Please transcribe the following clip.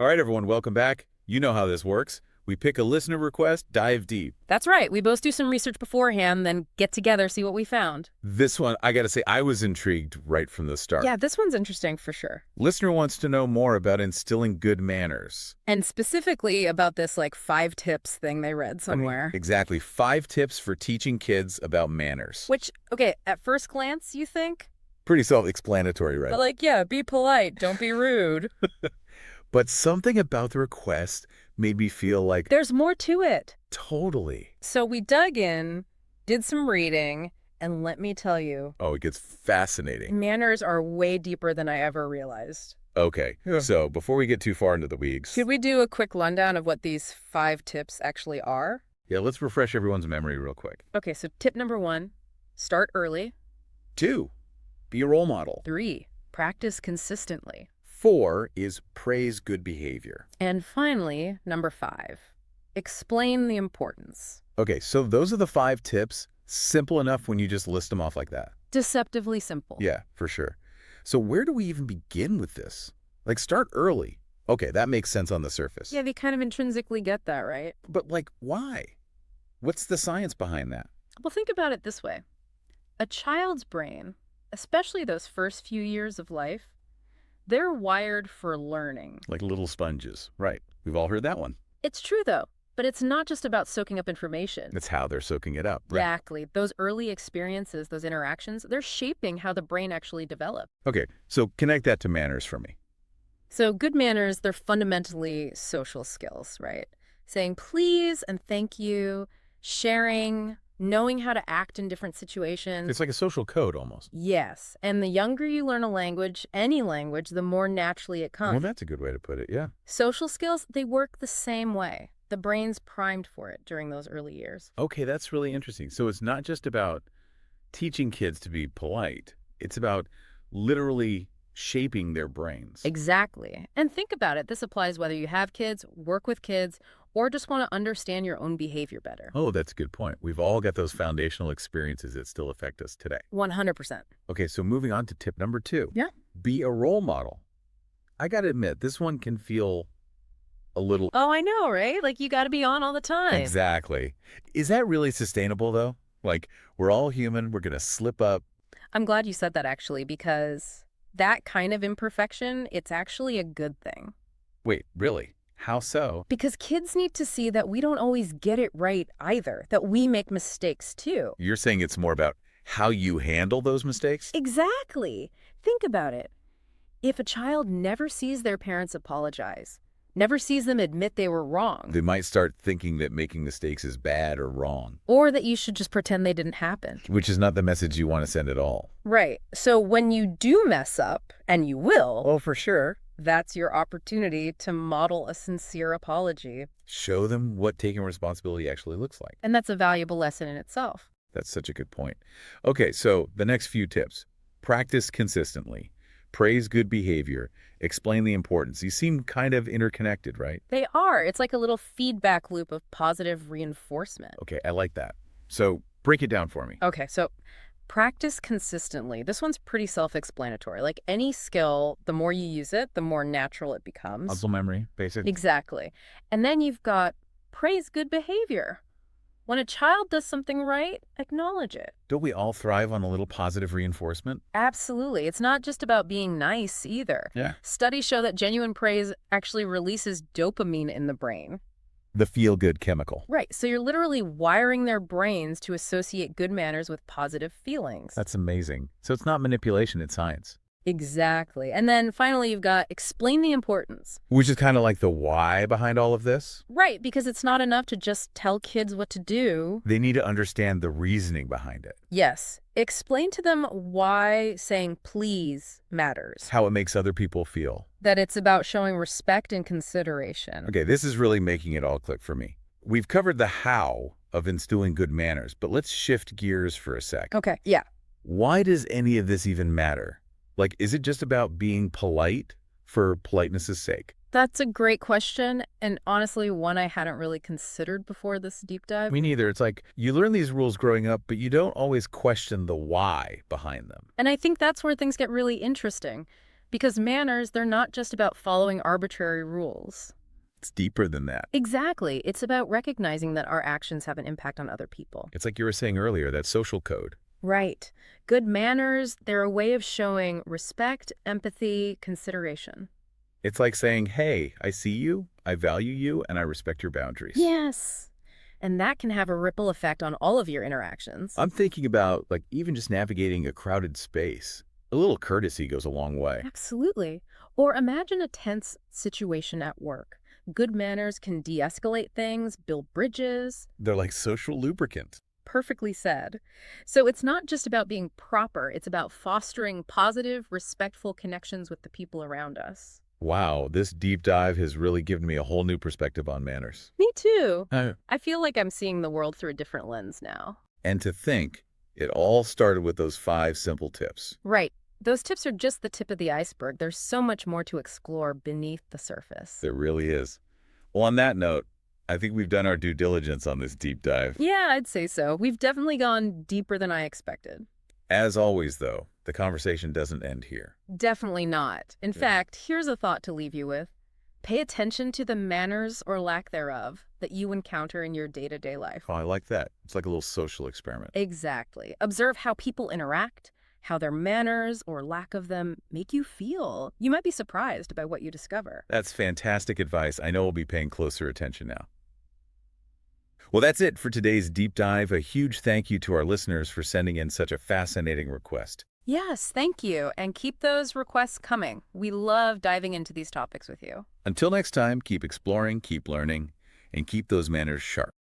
All right, everyone, welcome back. You know how this works. We pick a listener request, dive deep. That's right. We both do some research beforehand, then get together, see what we found. This one, I gotta say, I was intrigued right from the start. Yeah, this one's interesting for sure. Listener wants to know more about instilling good manners. And specifically about this, 5 tips thing they read somewhere. Exactly. 5 tips for teaching kids about manners. Which, okay, at first glance, you think? Pretty self-explanatory, right? But yeah, be polite, don't be rude. But something about the request made me feel like... There's more to it. Totally. So we dug in, did some reading, and let me tell you, Oh, it gets fascinating. manners are way deeper than I ever realized. Okay, Yeah. so before we get too far into the weeds... Could we do a quick rundown of what these 5 tips actually are? Yeah, let's refresh everyone's memory real quick. Okay, so tip number 1, start early. 2, be a role model. 3, practice consistently. 4 is praise good behavior. And finally, number 5, explain the importance. Okay, so those are the 5 tips. Simple enough when you just list them off like that. Deceptively simple. Yeah, for sure. So where do we even begin with this? Start early. Okay, that makes sense on the surface. Yeah, they kind of intrinsically get that, right? But, why? What's the science behind that? Well, think about it this way. A child's brain, especially those first few years of life, they're wired for learning. Like little sponges. Right. We've all heard that one. It's true, though, but it's not just about soaking up information. That's how they're soaking it up. Right? Exactly. Those early experiences, those interactions, they're shaping how the brain actually develops. Okay, so connect that to manners for me. So good manners, they're fundamentally social skills, right? Saying please and thank you, sharing, knowing how to act in different situations. It's like a social code almost. Yes. And the younger you learn a language, any language, the more naturally it comes. Well, that's a good way to put it, yeah. Social skills, they work the same way. The brain's primed for it during those early years. Okay, that's really interesting. So it's not just about teaching kids to be polite. It's about literally shaping their brains. Exactly. And think about it. This applies whether you have kids, work with kids, or just want to understand your own behavior better. Oh, that's a good point. We've all got those foundational experiences that still affect us today. 100%. Okay, so moving on to tip number 2. Yeah. Be a role model. I got to admit, this one can feel a little... Oh, I know, right? You got to be on all the time. Exactly. Is that really sustainable, though? We're all human. We're going to slip up. I'm glad you said that, actually, because that kind of imperfection, it's actually a good thing. Wait, really? How so? Because kids need to see that we don't always get it right either, that we make mistakes too. You're saying it's more about how you handle those mistakes? Exactly. Think about it. If a child never sees their parents apologize, never sees them admit they were wrong, They might start thinking that making mistakes is bad or wrong, or that you should just pretend they didn't happen. which is not the message you want to send at all. Right. So when you do mess up, and you will, Oh, for sure. that's your opportunity to model a sincere apology. Show them what taking responsibility actually looks like. And that's a valuable lesson in itself. That's such a good point. Okay, so the next few tips. Practice consistently. Praise good behavior. Explain the importance. These seem kind of interconnected, right? They are. It's like a little feedback loop of positive reinforcement. Okay, I like that. So break it down for me. Okay, so practice consistently. This one's pretty self-explanatory. Like any skill, the more you use it, the more natural it becomes. Muscle memory, basic. Exactly. And then you've got praise good behavior. When a child does something right, acknowledge it. Don't we all thrive on a little positive reinforcement? Absolutely. It's not just about being nice either. Yeah. Studies show that genuine praise actually releases dopamine in the brain. The feel-good chemical. Right. So you're literally wiring their brains to associate good manners with positive feelings. That's amazing. So it's not manipulation, it's science. Exactly. And then finally, you've got explain the importance. Which is kind of like the why behind all of this. Right, because it's not enough to just tell kids what to do. They need to understand the reasoning behind it. Yes. Explain to them why saying please matters. How it makes other people feel. That it's about showing respect and consideration. Okay, this is really making it all click for me. We've covered the how of instilling good manners, but let's shift gears for a sec. Okay, yeah. Why does any of this even matter? Is it just about being polite for politeness' sake? That's a great question, and honestly, one I hadn't really considered before this deep dive. Me neither. It's like you learn these rules growing up, but you don't always question the why behind them. And I think that's where things get really interesting. Because manners, they're not just about following arbitrary rules. It's deeper than that. Exactly. It's about recognizing that our actions have an impact on other people. It's like you were saying earlier, that social code. Right. Good manners, they're a way of showing respect, empathy, consideration. It's like saying, hey, I see you, I value you, and I respect your boundaries. Yes. And that can have a ripple effect on all of your interactions. I'm thinking about, like, even just navigating a crowded space. A little courtesy goes a long way. Absolutely. Or imagine a tense situation at work. Good manners can de-escalate things, build bridges. They're like social lubricant. Perfectly said. So it's not just about being proper, it's about fostering positive, respectful connections with the people around us. Wow, this deep dive has really given me a whole new perspective on manners. Me too. Uh, I feel like I'm seeing the world through a different lens now. and to think, it all started with those 5 simple tips. Right. Those tips are just the tip of the iceberg. There's so much more to explore beneath the surface. There really is. Well, on that note, I think we've done our due diligence on this deep dive. Yeah, I'd say so. We've definitely gone deeper than I expected. As always, though, the conversation doesn't end here. Definitely not. In Yeah. fact, here's a thought to leave you with. Pay attention to the manners or lack thereof that you encounter in your day-to-day life. Oh, I like that. It's like a little social experiment. Exactly. Observe how people interact, how their manners or lack of them make you feel. You might be surprised by what you discover. That's fantastic advice. I know we'll be paying closer attention now. Well, that's it for today's deep dive. A huge thank you to our listeners for sending in such a fascinating request. Yes, thank you. And keep those requests coming. We love diving into these topics with you. Until next time, keep exploring, keep learning, and keep those manners sharp.